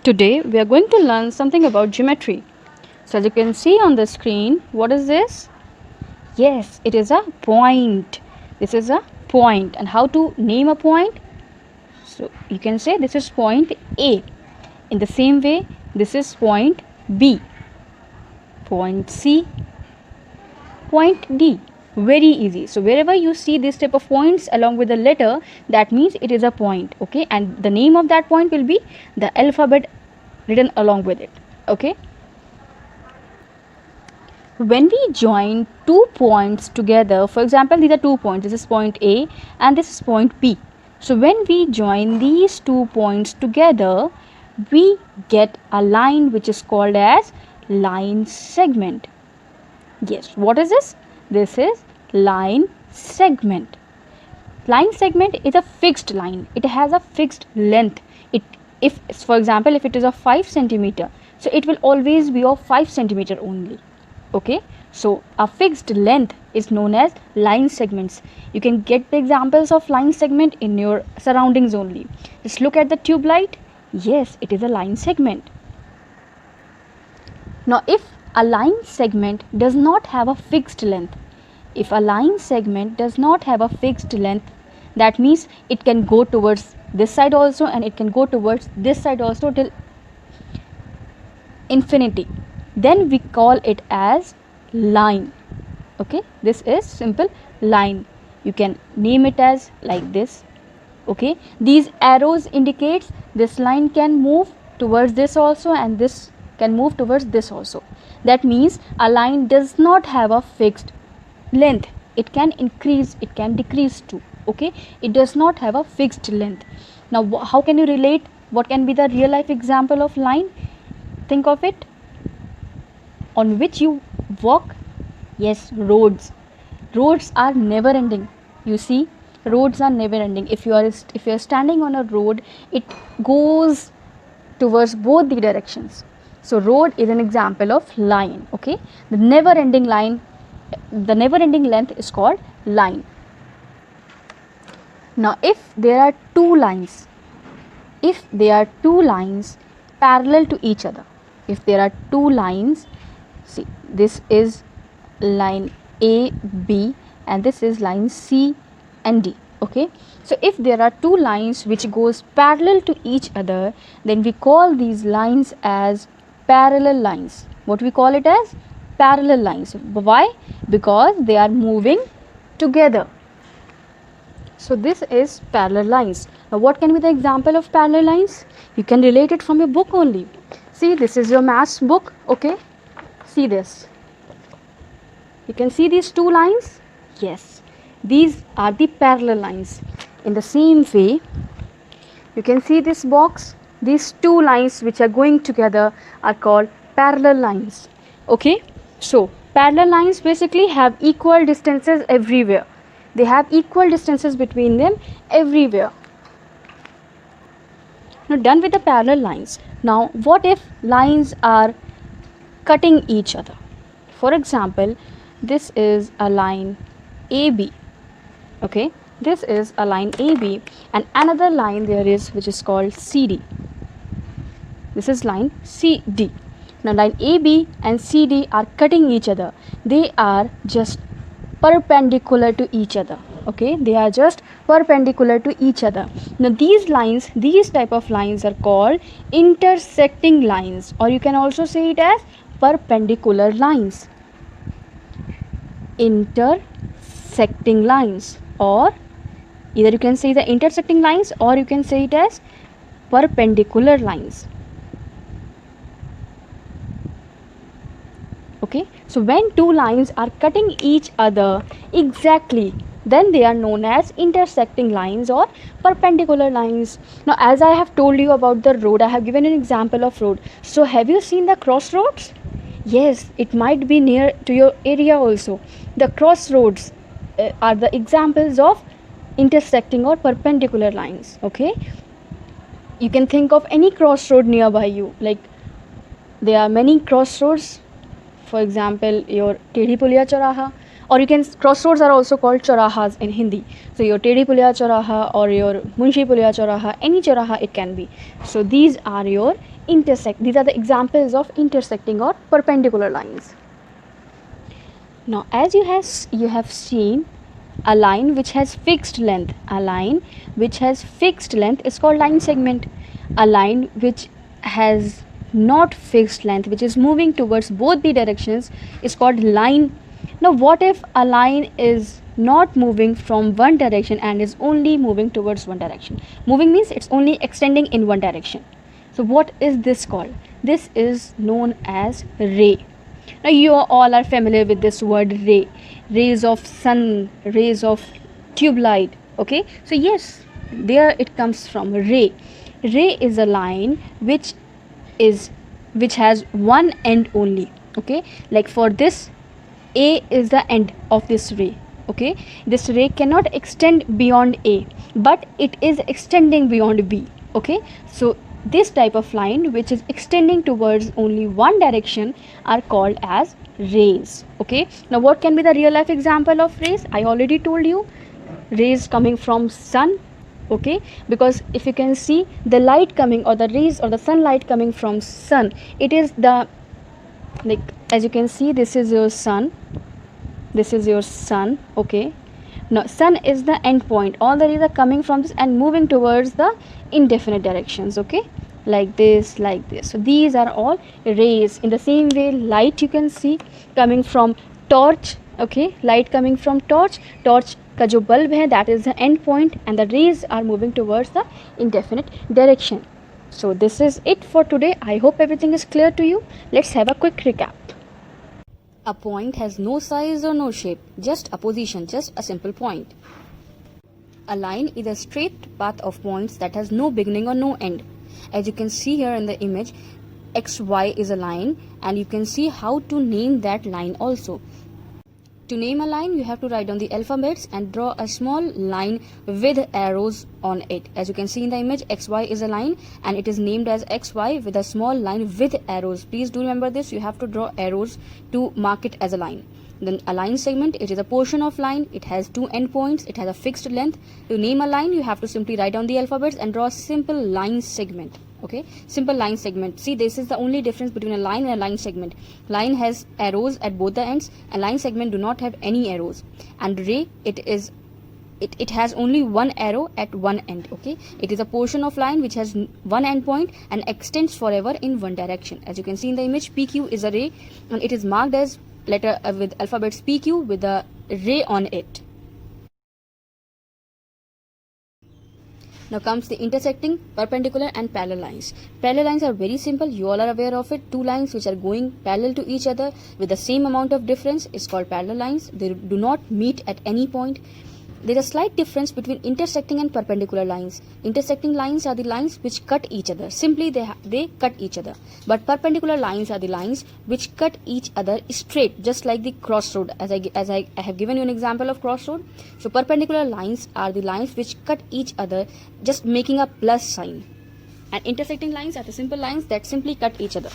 Today we are going to learn something about geometry. So as you can see on the screen, what is this? Yes, it is a point. This is a point. And how to name a point? So you can say this is point A. In the same way, this is point B, point C, point D. Very easy. So wherever you see this type of points along with the letter, that means it is a point. Okay, and the name of that point will be the alphabet written along with it. Okay, when we join two points together, for example, these are 2 points, this is point A and this is point B. So when we join these 2 points together, we get a line which is called as line segment. Yes, what is this? This is line segment. Line segment is a fixed line. It has a fixed length. If for example, if it is of 5 centimeter, so it will always be of 5 centimeter only. Okay, so a fixed length is known as line segments. You can get the examples of line segment in your surroundings only. Just look at the tube light. Yes, it is a line segment. Now if a line segment does not have a fixed length, if a line segment does not have a fixed length, that means it can go towards this side also and it can go towards this side also till infinity, then we call it as line. Okay, this is simple line. You can name it as like this. Okay, these arrows indicates this line can move towards this also and this can move towards this also. That means a line does not have a fixed length. It can increase, it can decrease too. Okay, it does not have a fixed length. Now how can you relate? What can be the real life example of line? Think of it. On which you walk? Yes, roads. Roads are never ending. You see, roads are never ending. If you are standing on a road, it goes towards both the directions. So road is an example of line. Okay, the never ending line, the never ending length is called line. Now if there are two lines, parallel to each other, if there are two lines, see, this is line A, B and this is line C and D. Okay, so if there are two lines which goes parallel to each other, then we call these lines as parallel lines. What we call it as? Parallel lines. Why? Because they are moving together. So this is parallel lines. Now what can be the example of parallel lines? You can relate it from your book only. See, this is your maths book. Okay, see this. You can see these two lines. Yes, these are the parallel lines. In the same way, you can see this box. These two lines which are going together are called parallel lines. Okay, so parallel lines basically have equal distances everywhere. They have equal distances between them everywhere. Now done with the parallel lines. Now what if lines are cutting each other? For example, this is a line AB. Okay, this is a line AB and another line there is which is called CD. This is line CD. Now line AB and CD are cutting each other. They are just perpendicular to each other. Okay, they are just perpendicular to each other. Now these lines, these type of lines are called intersecting lines, or you can also say it as perpendicular lines. Intersecting lines, or either you can say the intersecting lines or you can say it as perpendicular lines. Okay, so when two lines are cutting each other exactly, then they are known as intersecting lines or perpendicular lines. Now as I have told you about the road, I have given an example of road. So have you seen the crossroads? Yes, it might be near to your area also. The crossroads are the examples of intersecting or perpendicular lines. Okay, you can think of any crossroad nearby you. Like there are many crossroads. For example, your Tedhi Pulia Choraha, or you can, crossroads are also called chaurahas in Hindi. So your Tedi Pulia Chauraha or your Munshi Pulia Chauraha, any chauraha it can be. So these are your these are the examples of intersecting or perpendicular lines. Now as you have seen, a line which has fixed length, a line which has fixed length is called line segment. A line which has not fixed length, which is moving towards both the directions, is called line. Now what if a line is not moving from one direction and is only moving towards one direction? Moving means it's only extending in one direction. So what is this called? This is known as ray. Now you all are familiar with this word ray. Rays of sun, rays of tube light. Okay, so yes, there it comes from ray. Ray is a line which has one end only. Okay, like for this, A is the end of this ray. Okay, this ray cannot extend beyond A, but it is extending beyond B. Okay, so this type of line which is extending towards only one direction are called as rays. Okay, now what can be the real life example of rays? I already told you, rays coming from sun. Okay, because if you can see the light coming, or the rays or the sunlight coming from sun, it is the, like as you can see, this is your sun, this is your sun. Okay, now sun is the end point, all the rays are coming from this and moving towards the indefinite directions. Okay, like this, like this. So these are all rays. In the same way, light you can see coming from torch. Okay, light coming from torch का जो bulb है, that is the end point, and the rays are moving towards the indefinite direction. So this is it for today. I hope everything is clear to you. Let's have a quick recap. A point has no size or no shape, just a position, just a simple point. A line is a straight path of points that has no beginning or no end. As you can see here in the image, XY is a line, and you can see how to name that line also. To name a line, you have to write down the alphabets and draw a small line with arrows on it. As you can see in the image, XY is a line and it is named as XY with a small line with arrows. Please do remember this, you have to draw arrows to mark it as a line. Then a line segment, it is a portion of line, it has two endpoints, it has a fixed length. To name a line, you have to simply write down the alphabets and draw a simple line segment. Okay, simple line segment. See, this is the only difference between a line and a line segment. Line has arrows at both the ends, and line segment do not have any arrows. And ray, it has only one arrow at one end. Okay, it is a portion of line which has one end point and extends forever in one direction. As you can see in the image, PQ is a ray and it is marked as letter with alphabets PQ with a ray on it. Now comes the intersecting, perpendicular and parallel lines. Parallel lines are very simple, you all are aware of it. Two lines which are going parallel to each other with the same amount of difference is called parallel lines. They do not meet at any point. There is a slight difference between intersecting and perpendicular lines. Intersecting lines are the lines which cut each other. Simply they cut each other. But perpendicular lines are the lines which cut each other straight, just like the crossroad. As I have given you an example of crossroad. So perpendicular lines are the lines which cut each other, just making a plus sign. And intersecting lines are the simple lines that simply cut each other.